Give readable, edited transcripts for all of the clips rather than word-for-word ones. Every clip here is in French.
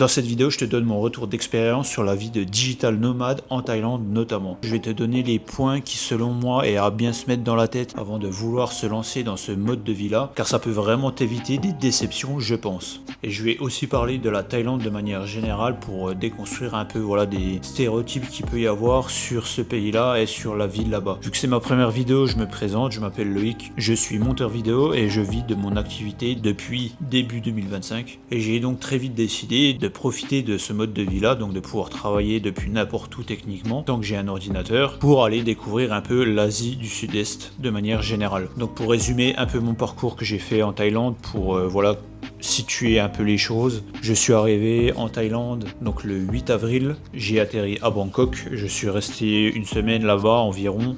Dans cette vidéo, je te donne mon retour d'expérience sur la vie de digital nomade en Thaïlande notamment. Je vais te donner les points qui selon moi est à bien se mettre dans la tête avant de vouloir se lancer dans ce mode de vie là, car ça peut vraiment t'éviter des déceptions je pense. Et je vais aussi parler de la Thaïlande de manière générale pour déconstruire un peu des stéréotypes qu'il peut y avoir sur ce pays là et sur la vie là-bas. Vu que c'est ma première vidéo, je me présente, je m'appelle Loïc, je suis monteur vidéo et je vis de mon activité depuis début 2025. Et j'ai donc très vite décidé de profiter de ce mode de vie là, donc de pouvoir travailler depuis n'importe où techniquement, tant que j'ai un ordinateur, pour aller découvrir un peu l'Asie du Sud-Est de manière générale. Donc pour résumer un peu mon parcours que j'ai fait en Thaïlande, pour situer un peu les choses, je suis arrivé en Thaïlande donc le 8 avril, j'ai atterri à Bangkok, je suis resté une semaine là-bas environ.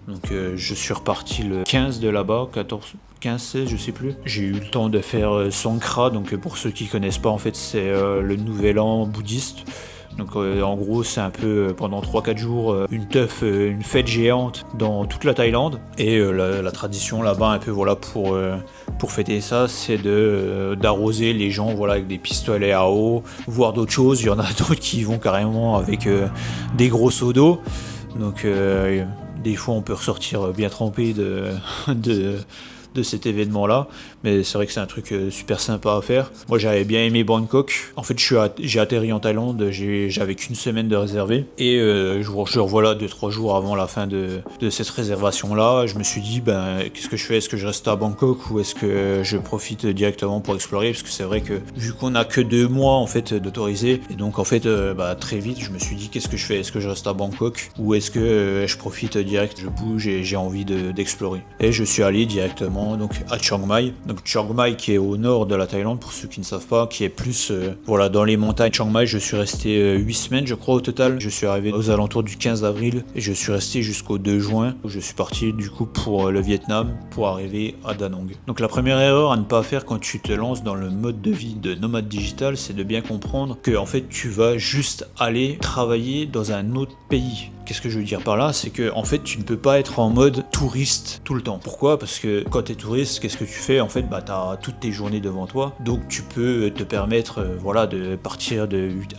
Donc je suis reparti le 15 de là-bas, 15-16 je sais plus. J'ai eu le temps de faire Sangkra, donc pour ceux qui connaissent pas en fait c'est le nouvel an bouddhiste. Donc en gros c'est un peu pendant 3-4 jours une fête géante dans toute la Thaïlande. Et la tradition là-bas un peu pour fêter ça, c'est d'arroser les gens avec des pistolets à eau, voire d'autres choses. Il y en a d'autres qui vont carrément avec des gros seaux d'eau. Donc des fois on peut ressortir bien trempé de cet événement là, mais c'est vrai que c'est un truc super sympa à faire. Moi j'avais bien aimé Bangkok. En fait j'ai atterri en Thaïlande, j'avais qu'une semaine de réservé et je revois 2-3 jours avant la fin de cette réservation là. Je me suis dit qu'est-ce que je fais, est-ce que je reste à Bangkok ou est-ce que je profite directement pour explorer, parce que c'est vrai que vu qu'on a que 2 mois en fait d'autorisé, et donc en fait très vite je me suis dit qu'est-ce que je fais, est-ce que je reste à Bangkok ou est-ce que je profite direct, je bouge et j'ai envie d'explorer. Et je suis allé directement donc à Chiang Mai. Donc Chiang Mai qui est au nord de la Thaïlande pour ceux qui ne savent pas, qui est plus dans les montagnes. Chiang Mai, je suis resté 8 semaines je crois au total. Je suis arrivé aux alentours du 15 avril et je suis resté jusqu'au 2 juin où je suis parti du coup pour le Vietnam pour arriver à Da Nang. Donc la première erreur à ne pas faire quand tu te lances dans le mode de vie de nomade digital, c'est de bien comprendre que en fait tu vas juste aller travailler dans un autre pays. Qu'est-ce que je veux dire par là? C'est que en fait tu ne peux pas être en mode touriste tout le temps. Pourquoi? Parce que quand tu es touriste, qu'est-ce que tu fais? En fait tu as toutes tes journées devant toi, donc tu peux te permettre de partir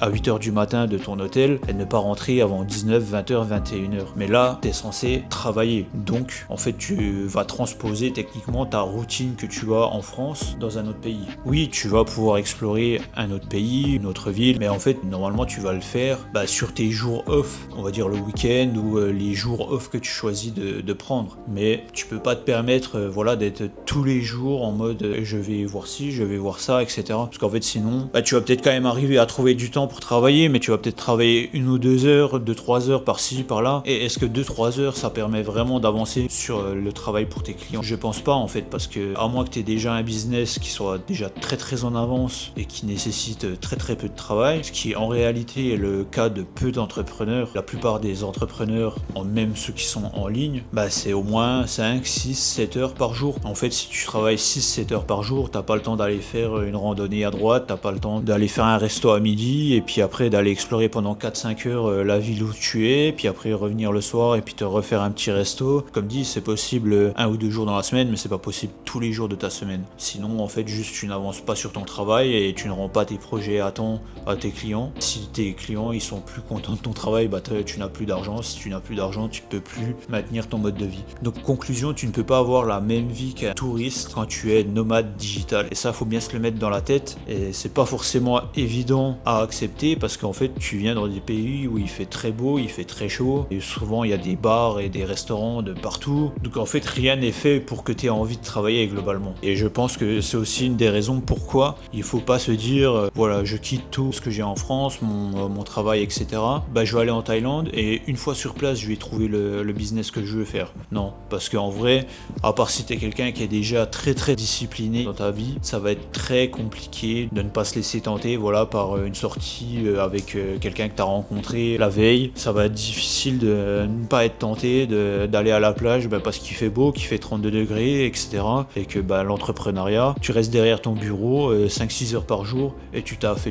à 8h du matin de ton hôtel et ne pas rentrer avant 19, 20h, 21h. Mais là tu es censé travailler, donc en fait tu vas transposer techniquement ta routine que tu as en France dans un autre pays. Oui, tu vas pouvoir explorer un autre pays, une autre ville, mais en fait normalement tu vas le faire sur tes jours off, on va dire le week-end ou les jours off que tu choisis de prendre. Mais tu peux pas te permettre d'être tous les jours en mode je vais voir ci, je vais voir ça, etc. Parce qu'en fait sinon tu vas peut-être quand même arriver à trouver du temps pour travailler, mais tu vas peut-être travailler 1 ou 2 heures, 2-3 heures par-ci par-là. Et est-ce que 2-3 heures ça permet vraiment d'avancer sur le travail pour tes clients? Je pense pas en fait, parce que à moins que tu aies déjà un business qui soit déjà très très en avance et qui nécessite très très peu de travail, ce qui en réalité est le cas de peu d'entrepreneurs. La plupart des entrepreneurs, même ceux qui sont en ligne, c'est au moins 5, 6, 7 heures par jour. En fait, si tu travailles 6-7 heures par jour, t'as pas le temps d'aller faire une randonnée à droite, t'as pas le temps d'aller faire un resto à midi, et puis après d'aller explorer pendant 4-5 heures la ville où tu es, puis après revenir le soir et puis te refaire un petit resto. Comme dit, c'est possible 1 ou 2 jours dans la semaine, mais c'est pas possible tous les jours de ta semaine. Sinon, en fait, juste tu n'avances pas sur ton travail et tu ne rends pas tes projets à temps à tes clients. Si tes clients ils sont plus contents de ton travail, tu n'as plus d'argent. Si tu n'as plus d'argent, tu ne peux plus maintenir ton mode de vie. Donc conclusion, tu ne peux pas avoir la même vie qu'un touriste quand tu es nomade digital. Et ça, faut bien se le mettre dans la tête. Et c'est pas forcément évident à accepter, parce qu'en fait, tu viens dans des pays où il fait très beau, il fait très chaud. Et souvent, il y a des bars et des restaurants de partout. Donc en fait, rien n'est fait pour que tu aies envie de travailler globalement. Et je pense que c'est aussi une des raisons pourquoi il faut pas se dire je quitte tout ce que j'ai en France, mon travail, etc. Je vais aller en Thaïlande et une fois sur place, je vais trouver le business que je veux faire. Non, parce qu'en vrai, à part si t'es quelqu'un qui est déjà très très discipliné dans ta vie, ça va être très compliqué de ne pas se laisser tenter par une sortie avec quelqu'un que t'as rencontré la veille. Ça va être difficile de ne pas être tenté d'aller à la plage parce qu'il fait beau, qu'il fait 32 degrés, etc. Et que l'entrepreneuriat, tu restes derrière ton bureau 5-6 heures par jour et tu taffes.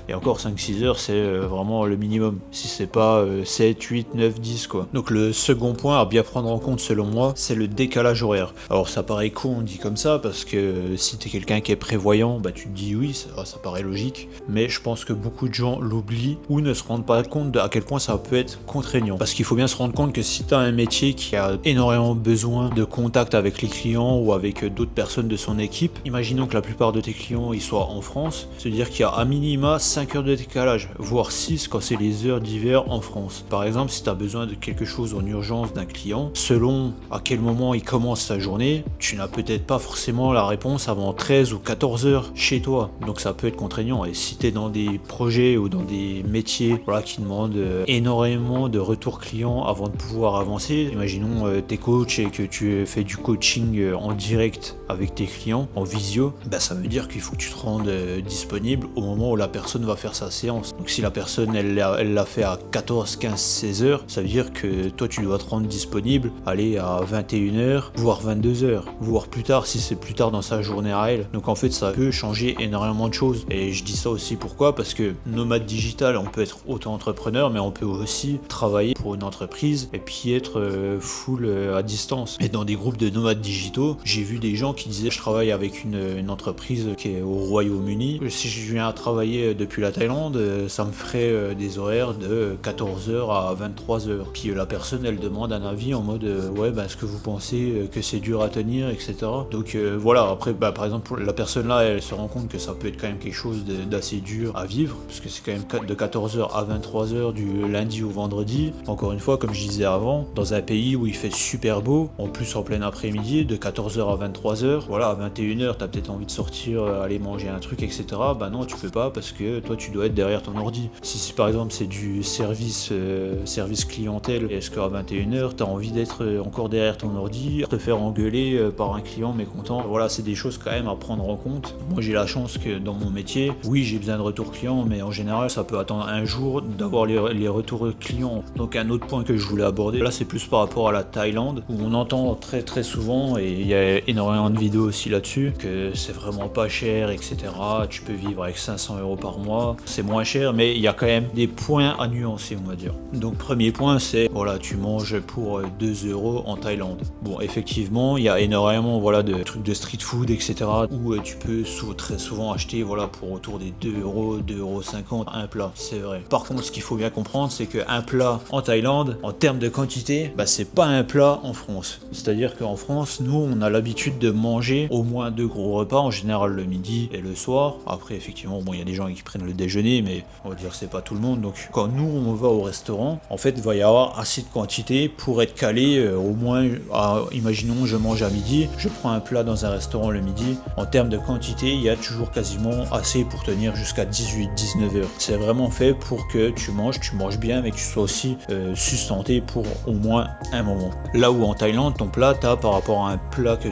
Et encore 5-6 heures, c'est vraiment le minimum. Si c'est pas 7, 8, 8, 9, 10 quoi. Donc le second point à bien prendre en compte selon moi, c'est le décalage horaire. Alors ça paraît con, on dit comme ça, parce que si t'es quelqu'un qui est prévoyant, bah tu te dis oui, ça paraît logique, mais je pense que beaucoup de gens l'oublient ou ne se rendent pas compte à quel point ça peut être contraignant. Parce qu'il faut bien se rendre compte que si t'as un métier qui a énormément besoin de contact avec les clients ou avec d'autres personnes de son équipe, imaginons que la plupart de tes clients ils soient en France, c'est-à-dire qu'il y a à minima 5 heures de décalage, voire 6 quand c'est les heures d'hiver en France. Par exemple, si tu as besoin de quelque chose en urgence d'un client, selon à quel moment il commence sa journée, tu n'as peut-être pas forcément la réponse avant 13 ou 14 heures chez toi. Donc ça peut être contraignant. Et si tu es dans des projets ou dans des métiers qui demandent énormément de retours clients avant de pouvoir avancer, imaginons t'es coach et que tu fais du coaching en direct avec tes clients, en visio, bah ça veut dire qu'il faut que tu te rendes disponible au moment où la personne va faire sa séance. Donc si la personne elle l'a fait à 14, 15, 16 heures, ça veut dire que toi tu dois te rendre disponible, aller à 21 heures, voire 22 heures, voire plus tard si c'est plus tard dans sa journée à elle. Donc en fait ça peut changer énormément de choses. Et je dis ça aussi pourquoi? Parce que nomade digital, on peut être auto-entrepreneur, mais on peut aussi travailler pour une entreprise et puis être full à distance. Et dans des groupes de nomades digitaux, j'ai vu des gens qui disaient je travaille avec une entreprise qui est au Royaume-Uni. Si je viens à travailler depuis la Thaïlande, ça me ferait des horaires de 14h à 23h. Puis la personne elle demande un avis en mode ouais est-ce que vous pensez que c'est dur à tenir, etc. Donc voilà, après par exemple la personne là elle se rend compte que ça peut être quand même quelque chose d'assez dur à vivre, parce que c'est quand même de 14h à 23h du lundi au vendredi. Encore une fois, comme je disais avant, dans un pays où il fait super beau, en plus en plein après-midi, de 14h à 23h, voilà, à 21h t'as peut-être envie de sortir, aller manger un truc, etc. Bah non, tu peux pas parce que toi tu dois être derrière ton ordi. Si par exemple c'est du service clientèle, est-ce qu'à 21h t'as envie d'être encore derrière ton ordi, te faire engueuler par un client mécontent? Voilà, c'est des choses quand même à prendre en compte. Moi j'ai la chance que dans mon métier, oui j'ai besoin de retours clients, mais en général ça peut attendre un jour d'avoir les retours clients. Donc un autre point que je voulais aborder, là c'est plus par rapport à la Thaïlande, où on entend très très souvent, et il y a énormément de vidéos aussi là-dessus, que c'est vraiment pas cher, etc. Tu peux vivre avec 500 € par mois, c'est moins cher, mais il y a quand même des points à nuancer, on va dire. Donc premier point, c'est voilà, tu manges pour 2 € en Thaïlande. Bon, effectivement, il y a énormément de trucs de street food, etc. où tu peux très souvent acheter pour autour des 2 €, 2,50 € un plat, c'est vrai. Par contre, ce qu'il faut bien comprendre, c'est qu'un plat en Thaïlande, en termes de quantité, c'est pas un plat en France. C'est-à-dire qu'en France, nous, on a l'habitude de manger au moins 2 gros repas, en général le midi et le soir. Après, effectivement, il y a des gens qui prennent le déjeuner, mais on va dire que c'est pas tout le monde. Donc, quand nous, on va au restaurant, en fait, il va y avoir assez de quantité pour être calé au moins, imaginons, je mange à midi, je prends un plat dans un restaurant le midi. En termes de quantité, il y a toujours quasiment assez pour tenir jusqu'à 18-19 heures. C'est vraiment fait pour que tu manges bien, mais que tu sois aussi sustenté pour au moins un moment. Là où en Thaïlande, ton plat, t'as par rapport à un plat que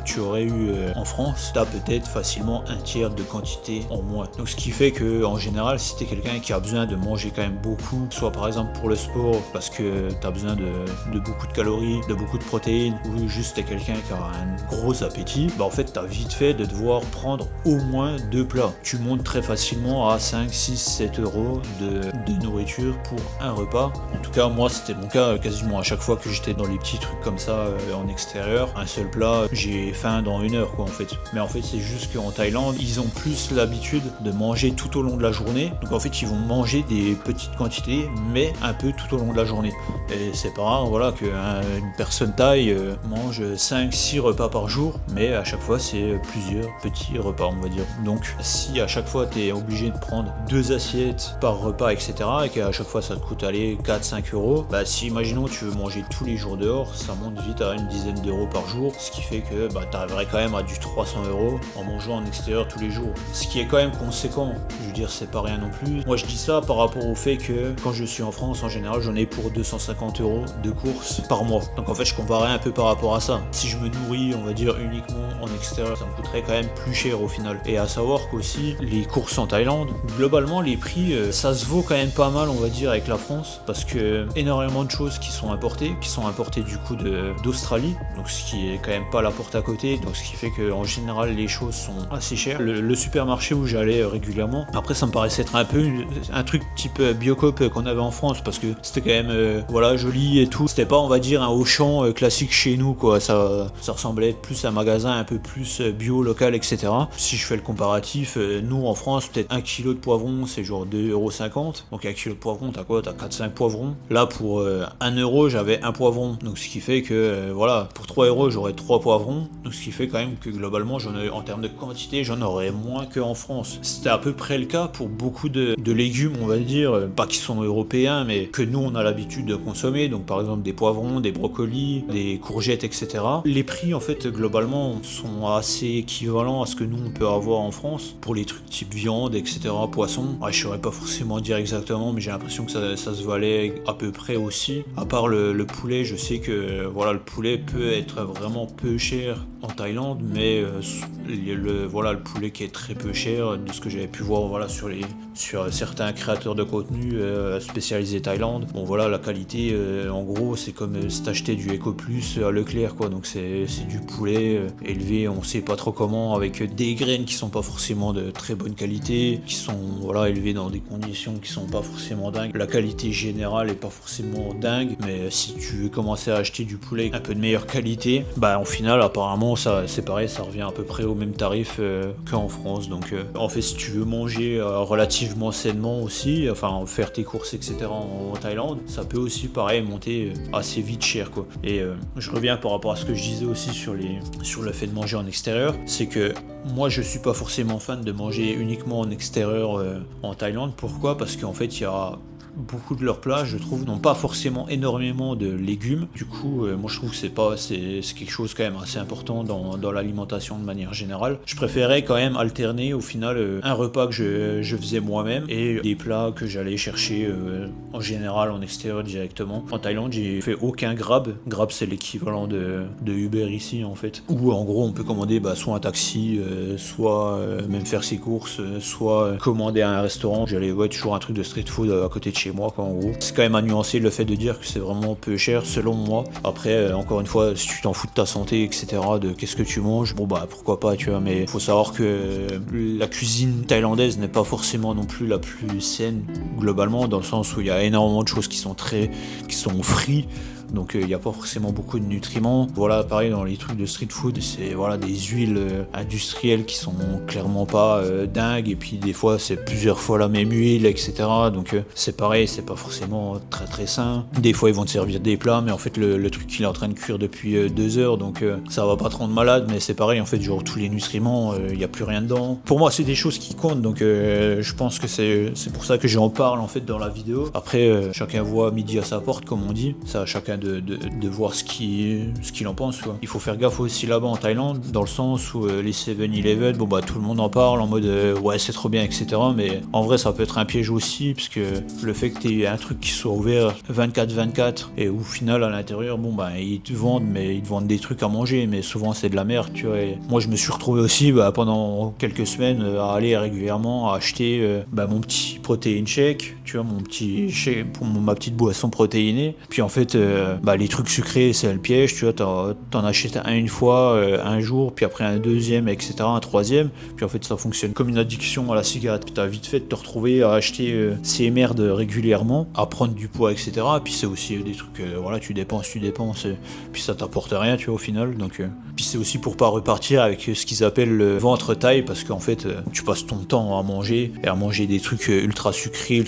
tu aurais eu en France, t'as peut-être facilement un tiers de quantité en moins. Donc ce qui fait que en général, si t'es quelqu'un qui a besoin de manger quand même beaucoup, soit par exemple pour le sport, parce que t'as besoin de beaucoup de calories, de beaucoup de protéines, ou juste t'es quelqu'un qui a un gros appétit, en fait t'as vite fait de devoir prendre au moins 2 plats. Tu montes très facilement à 5, 6, 7 € de nourriture pour un repas. En tout cas, moi c'était mon cas quasiment à chaque fois que j'étais dans les petits trucs comme ça en extérieur. Un seul plat, j'ai faim dans 1 heure en fait. Mais en fait c'est juste qu'en Thaïlande, ils ont plus l'habitude de manger tout au long de la journée. Donc en fait ils vont manger des petites quantités, mais un peu tout au long de la journée. Et c'est pas rare qu'une personne thaï mange 5-6 repas par jour, mais à chaque fois c'est plusieurs petits repas, on va dire. Donc si à chaque fois tu es obligé de prendre 2 assiettes par repas, etc., et qu'à chaque fois ça te coûte 4-5 €, si imaginons tu veux manger tous les jours dehors, ça monte vite à une dizaine d'euros par jour, ce qui fait que tu arriverais quand même à du 300 € en mangeant en extérieur tous les jours, ce qui est quand même conséquent. Je veux dire, c'est pas rien non plus. Moi je dis ça par rapport au fait que quand je suis en France, en général j'en ai pour 250 € de courses par mois. Donc en fait je comparais un peu par rapport à ça. Si je me nourris, on va dire, uniquement en extérieur, ça me coûterait quand même plus cher au final. Et à savoir qu'aussi les courses en Thaïlande, globalement les prix, ça se vaut quand même pas mal, on va dire, avec la France, parce que énormément de choses qui sont importées du coup d'Australie, donc ce qui est quand même pas la porte à côté, donc ce qui fait que en général les choses sont assez chères. Le supermarché où j'allais régulièrement, après ça me paraissait être un peu un truc type Biocoop qu'on avait en France, parce que c'était quand même voilà, joli et tout. C'était pas, on va dire, un Auchan classique chez nous, quoi. Ça ressemblait plus à un magasin un peu plus bio, local, etc. Si je fais le comparatif, nous en France, peut-être 1 kg de poivron, c'est genre 2,50 €. Donc 1 kg de poivron, t'as quoi? T'as 4-5 poivrons. Là, pour 1 €, j'avais un poivron. Donc ce qui fait que, voilà, pour 3 €, j'aurais 3 poivrons. Donc ce qui fait quand même que globalement, en termes de quantité, j'en aurais moins qu'en France. C'était à peu près le cas pour beaucoup de légumes, on va dire, pas qui sont européens, mais que nous, on a l'habitude de consommer. Donc par exemple, des poivrons, des brocolis, des courgettes, etc. Les prix, en fait, globalement, sont assez équivalents à ce que nous, on peut avoir en France. Pour les trucs type viande, etc., poisson, ouais, je saurais pas forcément dire exactement, mais j'ai l'impression que ça se valait à peu près aussi. À part le poulet, je sais que voilà, le poulet peut être vraiment peu cher en Thaïlande, mais voilà, le poulet qui est très peu cher, de ce que j'avais pu voir, voilà, sur certains créateurs de contenu spécialisés Thaïlande. Bon voilà, la qualité, en gros, c'est comme si t'achetais du Eco Plus à Leclerc, quoi. Donc c'est du poulet élevé, on sait pas trop comment, avec des graines qui sont pas forcément de très bonne qualité, qui sont voilà, élevées dans des conditions qui sont pas forcément dingues. La qualité générale est pas forcément dingue, mais si tu veux commencer à acheter du poulet un peu de meilleure qualité, bah en final, apparemment, ça c'est pareil, ça revient à peu près au même tarif qu'en France. Donc en fait, si tu veux manger relativement sainement aussi, enfin faire tes courses, etc., en Thaïlande, ça peut aussi pareil monter assez vite cher, quoi. Et je reviens par rapport à ce que je disais aussi sur le fait de manger en extérieur, c'est que moi je suis pas forcément fan de manger uniquement en extérieur en Thaïlande. Pourquoi? Parce qu'en fait il y a beaucoup de leurs plats, je trouve, n'ont pas forcément énormément de légumes. Du coup, moi je trouve que c'est quelque chose quand même assez important dans l'alimentation de manière générale. Je préférais quand même alterner au final un repas que je faisais moi-même et des plats que j'allais chercher en général en extérieur directement. En Thaïlande, j'ai fait aucun Grab. Grab, c'est l'équivalent de Uber ici, en fait. Où en gros on peut commander soit un taxi, soit même faire ses courses, soit commander à un restaurant. J'allais toujours un truc de street food à côté de chez moi, quoi, en gros. C'est quand même à nuancer le fait de dire que c'est vraiment peu cher, selon moi. Après, encore une fois, si tu t'en fous de ta santé, etc., de qu'est-ce que tu manges, bon bah pourquoi pas, tu vois, mais faut savoir que la cuisine thaïlandaise n'est pas forcément non plus la plus saine, globalement, dans le sens où il y a énormément de choses qui sont frits. Donc il n'y a pas forcément beaucoup de nutriments. Voilà, pareil dans les trucs de street food, c'est voilà, des huiles industrielles qui sont clairement pas dingues, et puis des fois c'est plusieurs fois la même huile, etc. Donc c'est pareil, c'est pas forcément très très sain. Des fois ils vont te servir des plats, mais en fait le truc il est en train de cuire depuis 2 heures, donc ça va pas te rendre malade, mais c'est pareil, en fait, genre tous les nutriments, il n'y a plus rien dedans. Pour moi c'est des choses qui comptent, donc je pense que c'est pour ça que j'en parle en fait dans la vidéo. Après chacun voit midi à sa porte, comme on dit, ça chacun de voir ce qu'il en pense, quoi. Il faut faire gaffe aussi là-bas en Thaïlande, dans le sens où les 7-Eleven, bon bah tout le monde en parle en mode ouais c'est trop bien, etc., mais en vrai ça peut être un piège aussi, parce que le fait que tu aies un truc qui soit ouvert 24/24 et au final à l'intérieur, bon bah ils te vendent des trucs à manger, mais souvent c'est de la merde, tu vois. Et moi je me suis retrouvé aussi pendant quelques semaines à aller régulièrement à acheter mon petit protein shake, tu vois, mon petit shake pour ma petite boisson protéinée. Puis en fait les trucs sucrés c'est le piège, tu vois, t'en achètes un une fois un jour, puis après un deuxième, etc., un troisième, puis en fait ça fonctionne comme une addiction à la cigarette. Puis t'as vite fait de te retrouver à acheter ces merdes régulièrement, à prendre du poids, etc. Puis c'est aussi des trucs, voilà, tu dépenses, puis ça t'apporte rien, tu vois, au final. Donc puis c'est aussi pour pas repartir avec ce qu'ils appellent le ventre taille, parce qu'en fait tu passes ton temps à manger des trucs ultra sucrés,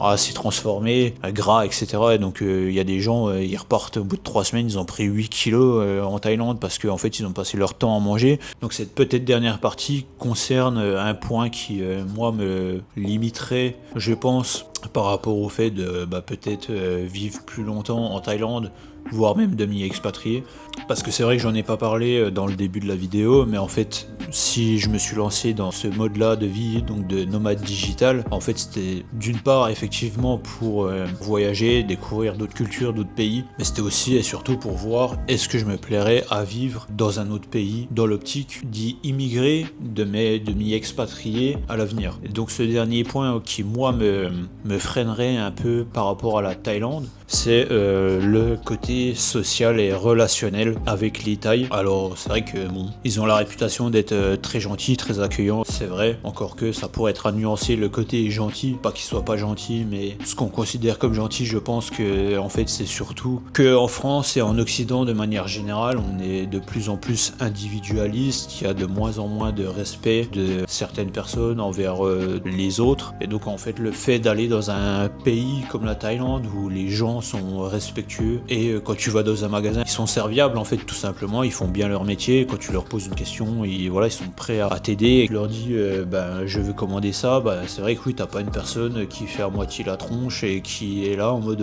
assez transformés, gras, etc. Et donc il y a des gens, ils repartent au bout de 3 semaines, ils ont pris 8 kilos en Thaïlande, parce qu'en fait ils ont passé leur temps à manger. Donc cette peut-être dernière partie concerne un point qui moi me limiterait, je pense, par rapport au fait de peut-être vivre plus longtemps en Thaïlande, voire même de m'y expatrier. Parce que c'est vrai que j'en ai pas parlé dans le début de la vidéo, mais en fait, si je me suis lancé dans ce mode-là de vie, donc de nomade digital, en fait c'était d'une part effectivement pour voyager, découvrir d'autres cultures, d'autres pays, mais c'était aussi et surtout pour voir est-ce que je me plairais à vivre dans un autre pays, dans l'optique d'y immigrer, de m'y expatrier à l'avenir. Et donc ce dernier point qui moi me freinerait un peu par rapport à la Thaïlande, c'est le côté social et relationnel avec les Thaïs. Alors c'est vrai que bon, ils ont la réputation d'être très gentils, très accueillants, c'est vrai, encore que ça pourrait être à nuancer le côté gentil, pas qu'ils soient pas gentils, mais ce qu'on considère comme gentil, je pense que en fait c'est surtout que en France et en Occident de manière générale, on est de plus en plus individualiste, il y a de moins en moins de respect de certaines personnes envers les autres, et donc en fait le fait d'aller dans un pays comme la Thaïlande où les gens sont respectueux et quand tu vas dans un magasin ils sont serviables en fait tout simplement, ils font bien leur métier, quand tu leur poses une question ils sont prêts à t'aider, et tu leur dis je veux commander ça, c'est vrai que oui t'as pas une personne qui fait à moitié la tronche et qui est là en mode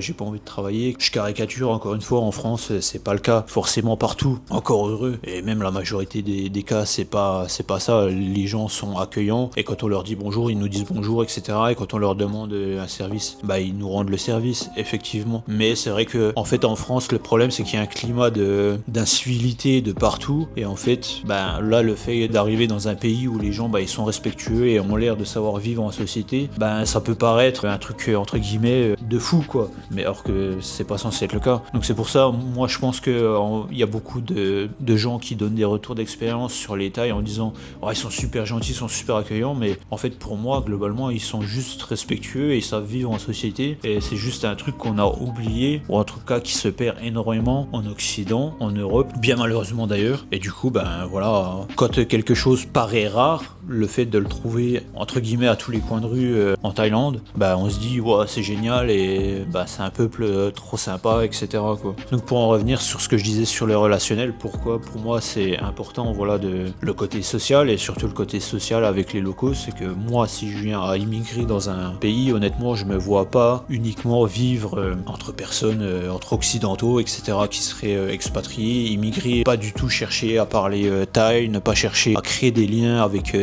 j'ai pas envie de travailler. Je caricature encore une fois, en France c'est pas le cas forcément partout, encore heureux, et même la majorité des cas c'est pas ça, les gens sont accueillants et quand on leur dit bonjour ils nous disent bonjour, etc. Et quand on leur demande un service ils nous rendent le service effectivement. Mais c'est vrai que en fait en France le problème c'est qu'il y a un climat d'incivilité de partout, et en fait là le fait d'arriver dans un pays où les gens ils sont respectueux et ont l'air de savoir vivre en société, ça peut paraître un truc entre guillemets de fou quoi, mais alors que c'est pas censé être le cas. Donc c'est pour ça moi je pense que il y a beaucoup de gens qui donnent des retours d'expérience sur les Thaïs en disant ils sont super gentils, ils sont super accueillants, mais en fait pour moi globalement ils sont juste respectueux et ils savent vivre en société, et c'est juste un truc qu'on a oublié, ou en tout cas qui se perd énormément en Occident, en Europe, bien malheureusement d'ailleurs. Et du coup voilà, quand quelque chose paraît rare, le fait de le trouver entre guillemets à tous les coins de rue en Thaïlande, on se dit c'est génial et c'est un peuple trop sympa, etc. quoi. Donc pour en revenir sur ce que je disais sur le relationnel, pourquoi pour moi c'est important, voilà, le côté social et surtout le côté social avec les locaux, c'est que moi si je viens à immigrer dans un pays, honnêtement je me vois pas uniquement vivre entre personnes, entre occidentaux, etc. qui seraient expatriés, immigrer, pas du tout chercher à parler thaï, ne pas chercher à créer des liens avec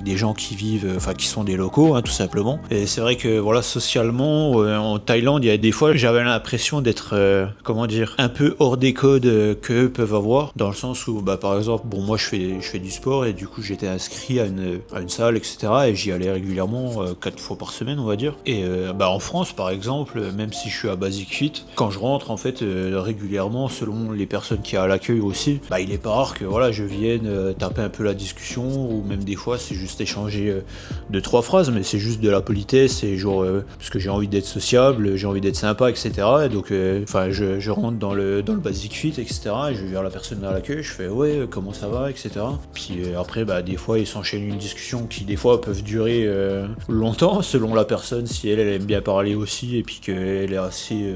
des gens qui vivent, qui sont des locaux, tout simplement. Et c'est vrai que voilà, socialement en Thaïlande, il y a des fois j'avais l'impression d'être un peu hors des codes qu'eux peuvent avoir, dans le sens où par exemple moi je fais du sport et du coup j'étais inscrit à une salle, etc. et j'y allais régulièrement 4 fois par semaine on va dire. Et en France par exemple, même si je suis à Basic Fit, quand je rentre en fait régulièrement, selon les personnes qui y a à l'accueil aussi, il est pas rare que voilà je vienne taper un peu la discussion, ou même des fois c'est juste échanger 2-3 phrases, mais c'est juste de la politesse et genre parce que j'ai envie d'être sociable, j'ai envie d'être sympa, etc. Et donc je rentre dans le Basic Fit, etc. et je vais vers la personne à l'accueil, je fais comment ça va, etc. Puis après des fois il s'enchaîne une discussion qui des fois peuvent durer longtemps selon la personne, si elle aime bien parler aussi et puis qu'elle est assez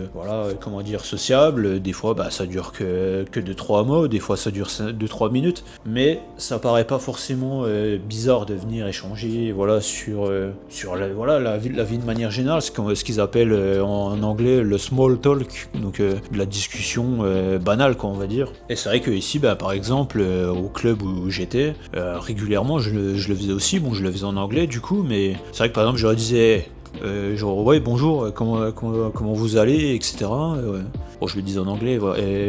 sociable. Des fois ça dure que 2-3 mots, des fois ça dure 2-3 minutes, mais ça paraît pas forcément bizarre de venir échanger sur la vie de manière générale, c'est ce qu'ils appellent en anglais le small talk, donc de la discussion banale quoi on va dire. Et c'est vrai que ici par exemple au club où j'étais régulièrement je le faisais aussi, je le faisais en anglais du coup, mais c'est vrai que par exemple je leur disais bonjour, comment vous allez, etc. Bon, je le dis en anglais,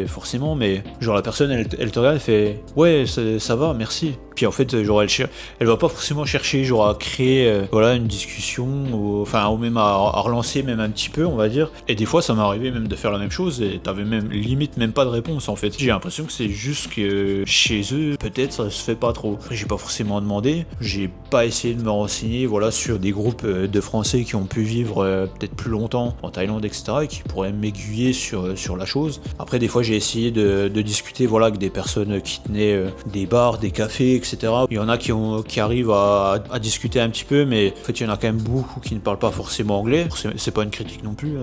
forcément, mais genre la personne elle te regarde, elle fait ça va, merci. Puis en fait elle va pas forcément chercher à créer une discussion, ou même à relancer même un petit peu on va dire. Et des fois ça m'est arrivé même de faire la même chose et t'avais même limite même pas de réponse en fait. J'ai l'impression que c'est juste que chez eux peut-être ça se fait pas trop. Après, j'ai pas forcément demandé, j'ai pas essayé de me renseigner sur des groupes de Français qui ont pu vivre peut-être plus longtemps en Thaïlande, etc. et qui pourraient m'aiguiller sur la chose. Après des fois j'ai essayé de discuter avec des personnes qui tenaient des bars, des cafés, etc. Il y en a qui arrivent à discuter un petit peu, mais en fait il y en a quand même beaucoup qui ne parlent pas forcément anglais. C'est pas une critique non plus,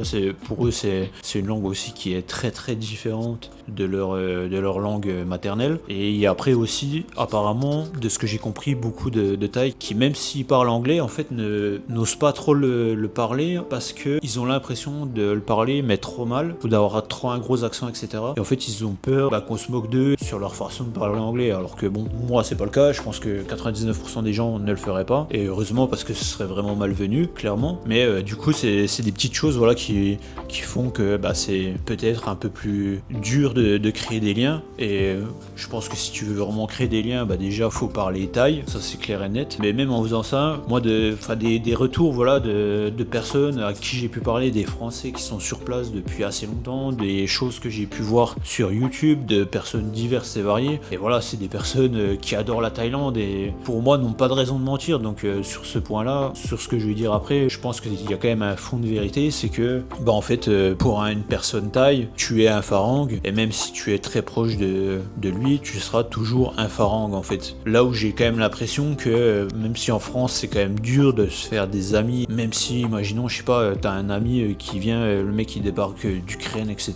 pour eux c'est une langue aussi qui est très très différente de leur langue maternelle. Et il y a après aussi apparemment, de ce que j'ai compris, beaucoup de Thaïs qui même s'ils parlent anglais en fait n'osent pas trop le parler parce qu'ils ont l'impression de le parler mais trop mal, ou d'avoir trop un gros accent, etc. Et en fait ils ont peur qu'on se moque d'eux sur leur façon de parler anglais, alors que moi c'est pas le cas, je pense que 99% des gens ne le feraient pas, et heureusement parce que ce serait vraiment malvenu, clairement. Mais du coup, c'est des petites choses voilà, qui font que c'est peut-être un peu plus dur de créer des liens, et je pense que si tu veux vraiment créer des liens, déjà faut parler taille, ça c'est clair et net. Mais même en faisant ça, moi des retours voilà, de personnes à qui j'ai pu parler, des Français qui sont sur place depuis assez longtemps, des choses que j'ai pu voir sur YouTube, de personnes diverses et variées, et voilà, c'est des personnes qui adorent la Thaïlande et pour moi n'ont pas de raison de mentir. Donc sur ce point là, sur ce que je vais dire après, je pense qu'il y a quand même un fond de vérité, c'est que en fait pour une personne thaï, tu es un Farang, et même si tu es très proche de lui, tu seras toujours un Farang en fait. Là où j'ai quand même l'impression que même si en France c'est quand même dur de se faire des amis, même si imaginons je sais pas, t'as un ami qui vient, le mec qui débarque d'Ukraine, etc.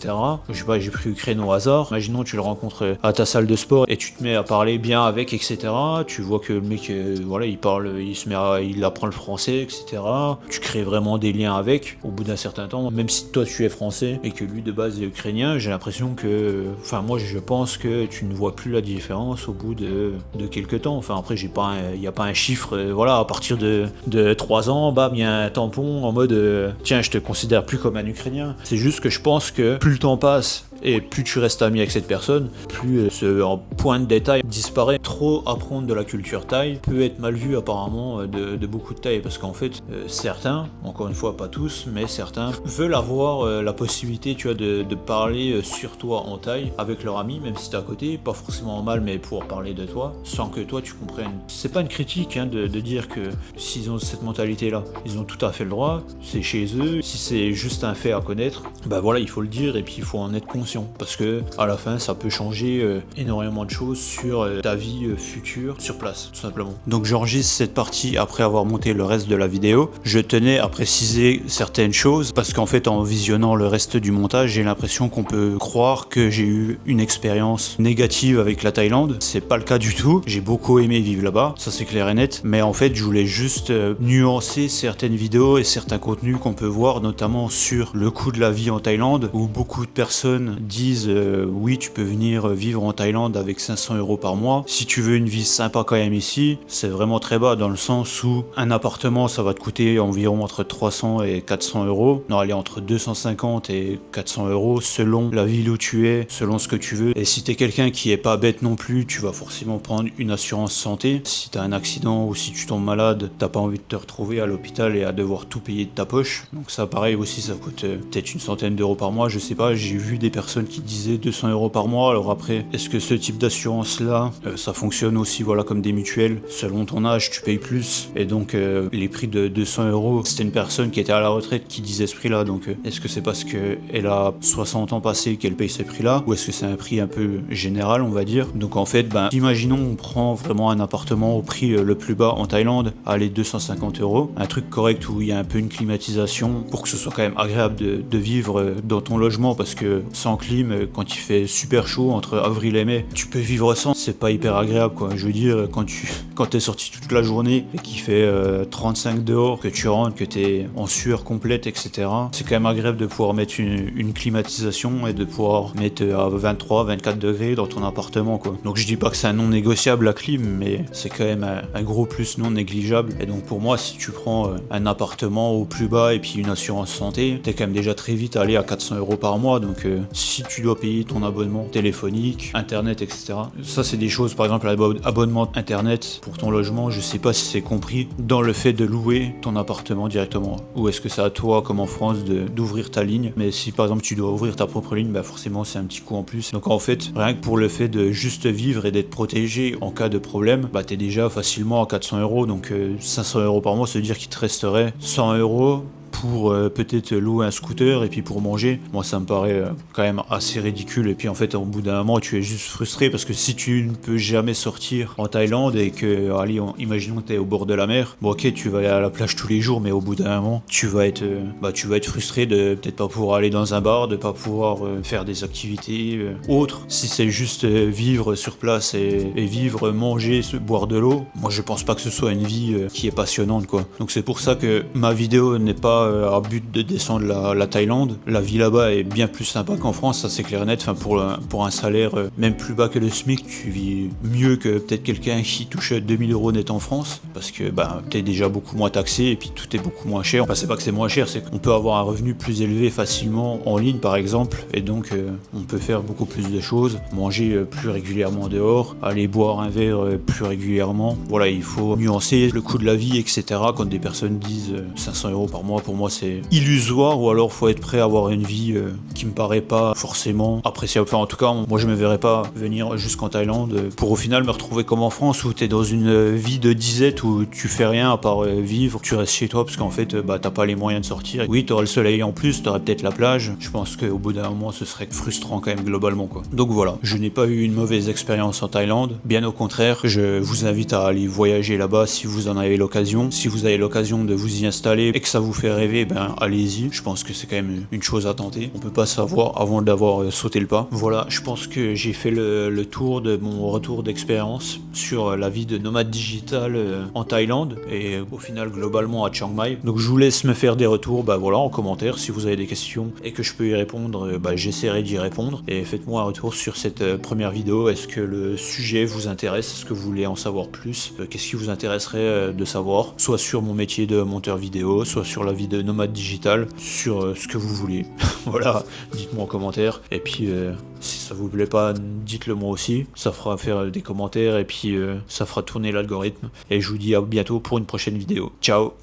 Je sais pas, j'ai pris Ukraine au hasard, imaginons tu le rencontres à ta salle de sport et tu te mets à parler bien avec, etc. Tu vois que le mec voilà, il parle, il apprend le français, etc. Tu crées vraiment des liens avec au bout d'un certain temps, même si toi tu es français et que lui de base est ukrainien. J'ai l'impression que, enfin moi je pense que tu ne vois plus la différence au bout de quelques temps. Enfin après il n'y a pas un chiffre, voilà, à partir de 3 ans, il y a un tampon en mode tiens, je te considère plus comme un Ukrainien. C'est juste que je pense que plus le temps passe et plus tu restes ami avec cette personne, plus ce point de détail disparaît. Trop apprendre de la culture thaï peut être mal vu apparemment de beaucoup de Thaïs, parce qu'en fait certains, encore une fois pas tous, mais certains veulent avoir la possibilité, tu vois, de parler sur toi en thaï avec leur ami, même si t'es à côté, pas forcément en mal, mais pouvoir parler de toi sans que toi tu comprennes. C'est pas une critique de dire que s'ils ont cette mentalité là, ils ont tout à fait le droit, c'est chez eux. Si c'est juste un fait à connaître, voilà, il faut le dire et puis il faut en être conscient, parce que à la fin ça peut changer énormément de choses sur ta vie future sur place, tout simplement. Donc j'enregistre cette partie après avoir monté le reste de la vidéo. Je tenais à préciser certaines choses parce qu'en fait en visionnant le reste du montage, j'ai l'impression qu'on peut croire que j'ai eu une expérience négative avec la Thaïlande. C'est pas le cas du tout. J'ai beaucoup aimé vivre là-bas, ça c'est clair et net, mais en fait je voulais juste nuancer certaines vidéos et certains contenus qu'on peut voir, notamment sur le coût de la vie en Thaïlande, où beaucoup de personnes disent oui, tu peux venir vivre en Thaïlande avec 500 € par mois. Si tu veux une vie sympa quand même ici, c'est vraiment très bas, dans le sens où un appartement ça va te coûter environ entre 300 et 400 €. Non, allez, entre 250 et 400 € selon la ville où tu es, selon ce que tu veux. Et si t'es quelqu'un qui est pas bête non plus, tu vas forcément prendre une assurance santé. Si t'as un accident ou si tu tombes malade, t'as pas envie de te retrouver à l'hôpital et à devoir tout payer de ta poche. Donc ça pareil aussi, ça coûte peut-être une centaine d'euros par mois, je sais pas. J'ai vu des personnes qui disaient 200 € par mois. Alors après, est-ce que ce type d'assurance là, ça fonctionne aussi voilà comme des mutuelles? Selon ton âge, tu payes plus. Et donc les prix de 200 €, c'était une personne qui était à la retraite qui disait ce prix là. Donc est-ce que c'est parce qu'elle a 60 ans passés qu'elle paye ce prix là, ou est-ce que c'est un prix un peu général, on va dire? Donc en fait, imaginons on prend vraiment un appartement au prix le plus bas en Thaïlande, allez, 250 €, un truc correct où il y a un peu une climatisation pour que ce soit quand même agréable de vivre dans ton logement, parce que sans clim, quand il fait super chaud entre avril et mai, tu peux vivre sans, c'est pas hyper agréable quoi. Je veux dire, quand t'es sorti toute la journée et qu'il fait 35 dehors, que tu rentres, que t'es en sueur complète, etc., c'est quand même agréable de pouvoir mettre une climatisation et de pouvoir mettre à 23-24 degrés dans ton appartement quoi. Donc je dis pas que c'est un non négociable la clim, mais c'est quand même un gros plus non négligeable. Et donc pour moi, si tu prends un appartement au plus bas et puis une assurance santé, t'es quand même déjà très vite allé à 400 € par mois. Donc si tu dois payer ton abonnement téléphonique, internet, etc., ça c'est des choses, par exemple l'abonnement internet pour ton logement, je sais pas si c'est compris dans le fait de louer ton appartement directement, ou est-ce que c'est à toi comme en France d'ouvrir ta ligne. Mais si par exemple tu dois ouvrir ta propre ligne, forcément c'est un petit coût en plus. Donc en fait, rien que pour le fait de juste vivre et d'être protégé en cas de problème, t'es déjà facilement à 400 €. Donc 500 € par mois, ça veut dire qu'il te resterait 100 € pour peut-être louer un scooter et puis pour manger. Moi ça me paraît quand même assez ridicule. Et puis en fait au bout d'un moment tu es juste frustré, parce que si tu ne peux jamais sortir en Thaïlande et que, allez, imaginons que tu es au bord de la mer, ok, tu vas aller à la plage tous les jours, mais au bout d'un moment tu vas être frustré de peut-être pas pouvoir aller dans un bar, de pas pouvoir faire des activités autres. Si c'est juste vivre sur place et vivre, manger, boire de l'eau, moi je pense pas que ce soit une vie qui est passionnante quoi. Donc c'est pour ça que ma vidéo n'est pas à but de descendre la Thaïlande. La vie là-bas est bien plus sympa qu'en France, ça c'est clair et net. Enfin, pour un salaire même plus bas que le SMIC, tu vis mieux que peut-être quelqu'un qui touche 2000 euros net en France, parce que t'es déjà beaucoup moins taxé et puis tout est beaucoup moins cher. Enfin, c'est pas que c'est moins cher, c'est qu'on peut avoir un revenu plus élevé facilement en ligne par exemple, et donc on peut faire beaucoup plus de choses, manger plus régulièrement dehors, aller boire un verre plus régulièrement. Voilà, il faut nuancer le coût de la vie, etc. Quand des personnes disent 500 euros par mois, pour moi c'est illusoire, ou alors faut être prêt à avoir une vie qui me paraît pas forcément appréciable. Enfin, en tout cas, moi je me verrais pas venir jusqu'en Thaïlande pour au final me retrouver comme en France où t'es dans une vie de disette où tu fais rien à part vivre, tu restes chez toi parce qu'en fait t'as pas les moyens de sortir. Oui, t'auras le soleil en plus, t'auras peut-être la plage. Je pense qu'au bout d'un moment ce serait frustrant quand même globalement quoi. Donc voilà, je n'ai pas eu une mauvaise expérience en Thaïlande, bien au contraire, je vous invite à aller voyager là-bas si vous en avez l'occasion. Si vous avez l'occasion de vous y installer et que ça vous fait rêver, allez-y. Je pense que c'est quand même une chose à tenter. On peut pas savoir avant d'avoir sauté le pas. Voilà, je pense que j'ai fait le tour de mon retour d'expérience sur la vie de nomade digital en Thaïlande et au final globalement à Chiang Mai. Donc je vous laisse me faire des retours en commentaire si vous avez des questions et que je peux y répondre, j'essaierai d'y répondre. Et faites-moi un retour sur cette première vidéo. Est-ce que le sujet vous intéresse? Est-ce que vous voulez en savoir plus? Qu'est-ce qui vous intéresserait de savoir? Soit sur mon métier de monteur vidéo, soit sur la vie de nomade digital, sur ce que vous voulez. Voilà, dites-moi en commentaire. Et puis si ça vous plaît pas, dites-le moi aussi. Ça fera faire des commentaires et puis ça fera tourner l'algorithme. Et je vous dis à bientôt pour une prochaine vidéo. Ciao!